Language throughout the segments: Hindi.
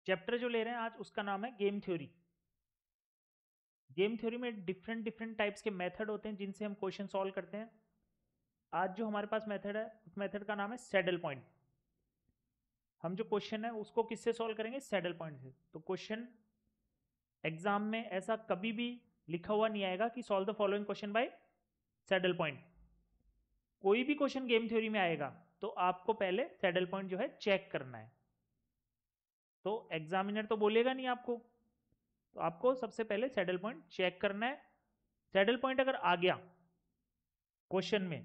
चैप्टर जो ले रहे हैं आज उसका नाम है गेम थ्योरी। गेम थ्योरी में डिफरेंट डिफरेंट टाइप्स के मेथड होते हैं जिनसे हम क्वेश्चन सॉल्व करते हैं। आज जो हमारे पास मेथड है उस मेथड का नाम है सैडल पॉइंट। हम जो क्वेश्चन है उसको किससे सॉल्व करेंगे? सैडल पॉइंट से। तो क्वेश्चन एग्जाम में ऐसा कभी भी लिखा हुआ नहीं आएगा कि solve the following question by saddle point. कोई भी क्वेश्चन गेम थ्योरी में आएगा तो आपको पहले सैडल पॉइंट जो है चेक करना है। तो एग्जामिनर तो बोलेगा नहीं आपको, तो आपको सबसे पहले सैडल पॉइंट चेक करना है। सैडल पॉइंट अगर आ गया क्वेश्चन में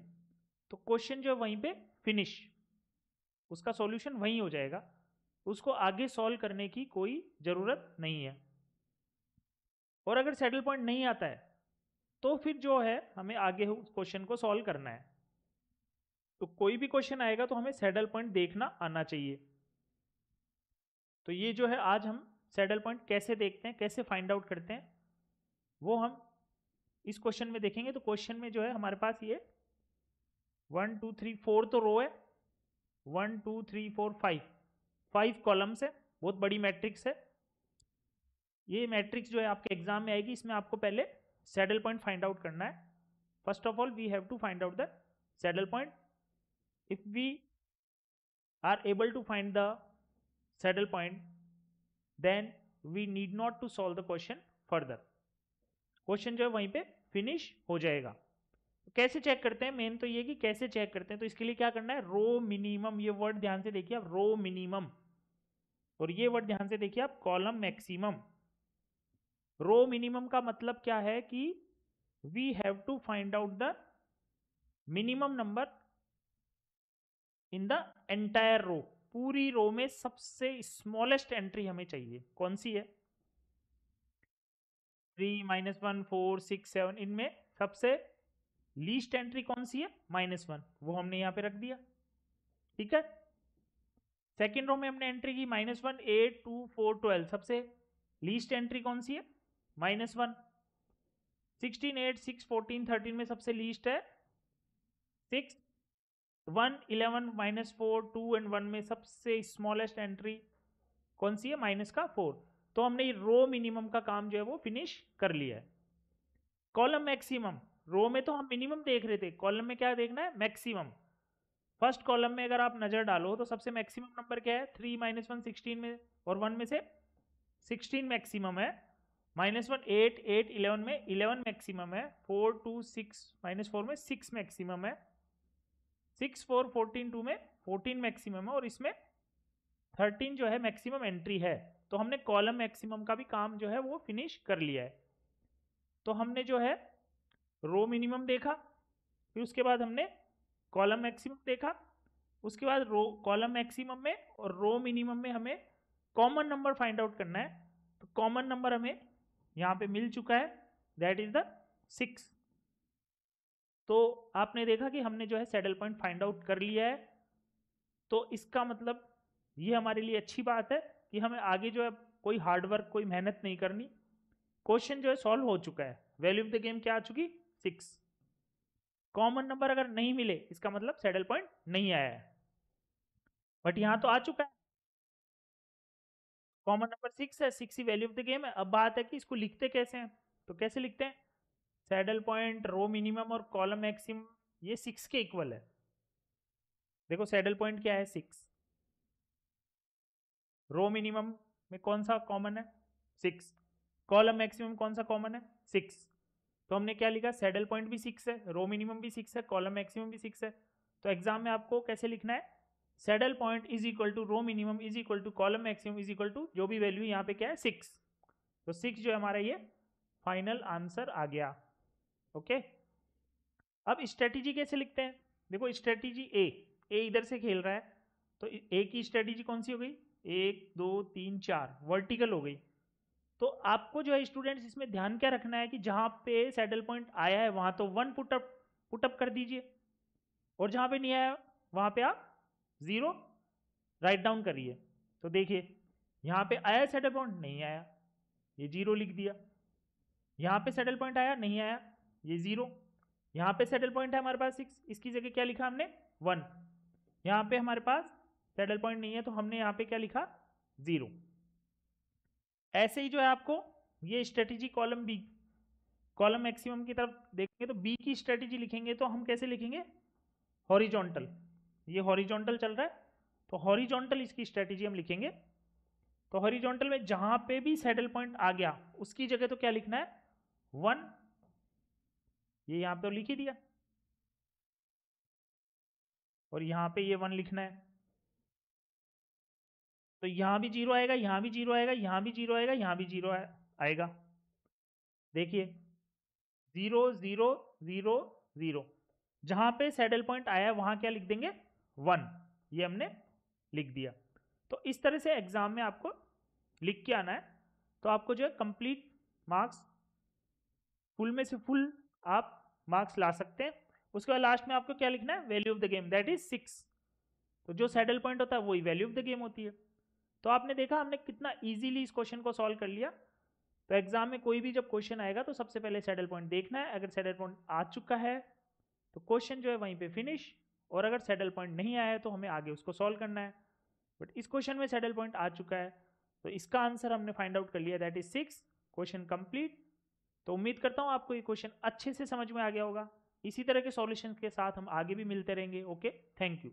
तो क्वेश्चन जो है वहीं पे फिनिश, उसका सॉल्यूशन वहीं हो जाएगा, उसको आगे सॉल्व करने की कोई जरूरत नहीं है। और अगर सैडल पॉइंट नहीं आता है तो फिर जो है हमें आगे उस क्वेश्चन को सॉल्व करना है। तो कोई भी क्वेश्चन आएगा तो हमें सैडल पॉइंट देखना आना चाहिए। तो ये जो है आज हम सैडल पॉइंट कैसे देखते हैं, कैसे फाइंड आउट करते हैं, वो हम इस क्वेश्चन में देखेंगे। तो क्वेश्चन में जो है हमारे पास ये 1 2 3 4 तो रो है, 1 2 3 4 5 कॉलम्स है, बहुत बड़ी मैट्रिक्स है। ये मैट्रिक्स जो है आपके एग्जाम में आएगी, इसमें आपको पहले सैडल पॉइंट फाइंड आउट करना है। First of all we have to find out the saddle point. If we are able to find the saddle point then we need not to solve the question further. Question जो है वहीं पे फिनिश हो जाएगा। तो कैसे चेक करते हैं? मेन तो ये कि कैसे चेक करते हैं। तो इसके लिए क्या करना है, रो मिनिमम, ये वर्ड ध्यान से देखिए आप, रो मिनिमम, और ये वर्ड ध्यान से देखिए आप, कॉलम मैक्सिमम। रो मिनिमम का मतलब क्या है कि we have to find out the minimum number in the entire row. पूरी रो में सबसे स्मॉलेस्ट एंट्री हमें चाहिए। कौन सी है? 3 -1 4 6 7, इनमें सबसे लीस्ट एंट्री कौन सी है? -1, वो हमने यहां पे रख दिया। ठीक है। सेकेंड रो में हमने एंट्री की -1 8 2 4 12, सबसे लीस्ट एंट्री कौन सी है? -1। 16 8 6 14 13 में सबसे लीस्ट है 6। 1 11 -4 2 एंड 1 में सबसे स्मॉलेस्ट एंट्री कौन सी है? -4। तो हमने ये रो मिनिमम का काम जो है वो फिनिश कर लिया है। कॉलम मैक्सिमम, रो में तो हम मिनिमम देख रहे थे, कॉलम में क्या देखना है? मैक्सिमम। फर्स्ट कॉलम में अगर आप नजर डालो तो सबसे मैक्सिमम नंबर क्या है? 3 -1 16 में, और 1 में से 16 मैक्सिमम है। -1 8 8 11 में 11 मैक्सिमम है। 4 2 6 -4 में 6 मैक्सिमम है। 6 4 14 2 में 14 मैक्सिमम है, और इसमें 13 जो है मैक्सिमम एंट्री है। तो हमने कॉलम मैक्सिमम का भी काम जो है वो फिनिश कर लिया है। तो हमने जो है रो मिनिमम देखा, फिर उसके बाद हमने कॉलम मैक्सिमम देखा, उसके बाद रो कॉलम मैक्सिमम में और रो मिनिमम में हमें कॉमन नंबर फाइंड आउट करना है। तो कॉमन नंबर हमें यहां पे मिल चुका है, दैट इज द 6। तो आपने देखा कि हमने जो है सैडल पॉइंट फाइंड आउट कर लिया है। तो इसका मतलब ये हमारे लिए अच्छी बात है कि हमें आगे जो है कोई हार्डवर्क, कोई मेहनत नहीं करनी। क्वेश्चन जो है सॉल्व हो चुका है। वैल्यू ऑफ द गेम क्या आ चुकी? 6। कॉमन नंबर अगर नहीं मिले इसका मतलब सैडल पॉइंट नहीं आया है, बट यहां तो आ चुका है। कॉमन नंबर 6 है, 6 ही वैल्यू ऑफ द गेम है। अब बात है कि इसको लिखते कैसे हैं। तो कैसे लिखते हैं? सैडल पॉइंट, रो मिनिमम और कॉलम मैक्सिमम ये 6 के इक्वल है। देखो सैडल पॉइंट क्या है? 6। रो मिनिमम में कौन सा कॉमन है? 6। कॉलम मैक्सिमम कौन सा कॉमन है? 6। तो हमने क्या लिखा? सैडल पॉइंट भी 6 है, रो मिनिमम भी 6 है, कॉलम मैक्सिमम भी 6 है। तो एग्जाम में आपको कैसे लिखना है? Saddle point is equal to row minimum is equal to column maximum is equal to जो भी वैल्यू यहाँ पे क्या है? 6। तो 6 जो है हमारा ये फाइनल आंसर आ गया। ओके। अब स्ट्रेटेजी कैसे लिखते हैं? देखो स्ट्रेटेजी ए इधर से खेल रहा है, तो ए की स्ट्रेटेजी कौन सी हो गई? 1 2 3 4 वर्टिकल हो गई। तो आपको जो है स्टूडेंट्स इसमें ध्यान क्या रखना है कि जहां पे सैडल पॉइंट आया है वहां तो 1 पुटअप कर दीजिए, और जहां पे नहीं आया वहां पे आप 0 राइट डाउन करिए। तो देखिए यहां पे आया सैडल पॉइंट, नहीं आया, ये 0 लिख दिया। यहां पे सैडल पॉइंट आया, नहीं आया, ये 0। यहां पे सैडल पॉइंट है हमारे पास 6, इसकी जगह क्या लिखा हमने? 1। यहां पे हमारे पास सैडल पॉइंट नहीं है तो हमने यहां पे क्या लिखा? 0। ऐसे ही जो है आपको ये strategy column B, column maximum की तरफ देखेंगे तो बी की स्ट्रेटेजी लिखेंगे तो हम कैसे लिखेंगे, हॉरिजॉन्टल, ये हॉरिजॉन्टल चल रहा है तो हॉरिजॉन्टल इसकी स्ट्रेटेजी हम लिखेंगे। तो हॉरिजॉन्टल में जहां पे भी सैडल पॉइंट आ गया उसकी जगह तो क्या लिखना है, 1, ये यहां पे लिख ही दिया, और यहां पे ये 1 लिखना है। तो यहां भी 0 आएगा, यहां भी 0 आएगा, यहां भी 0 आएगा, यहां भी 0 आएगा। देखिए 0 0 0 0, जहां पे सैडल पॉइंट आया है वहां क्या लिख देंगे, 1, ये हमने लिख दिया। तो इस तरह से एग्जाम में आपको लिख के आना है, तो आपको जो है कंप्लीट मार्क्स, फुल में से फुल आप मार्क्स ला सकते हैं। उसके बाद लास्ट में आपको क्या लिखना है, value of the game that is 6। तो जो सैडल पॉइंट होता है वही वैल्यू ऑफ द गेम होती है। तो आपने देखा हमने कितना इजीली इस क्वेश्चन को सॉल्व कर लिया। तो एग्जाम में कोई भी जब क्वेश्चन आएगा तो सबसे पहले सैडल पॉइंट देखना है, अगर सैडल पॉइंट आ चुका है तो क्वेश्चन जो है वहीं पे फिनिश, और अगर सैडल पॉइंट नहीं आया है तो हमें आगे उसको सॉल्व करना है। बट इस क्वेश्चन में सैडल पॉइंट आ चुका है तो इसका आंसर हमने फाइंड आउट कर लिया, दैट इज 6, क्वेश्चन कंप्लीट। तो उम्मीद करता हूँ आपको ये क्वेश्चन अच्छे से समझ में आ गया होगा। इसी तरह के सॉल्यूशन के साथ हम आगे भी मिलते रहेंगे। Okay, thank you.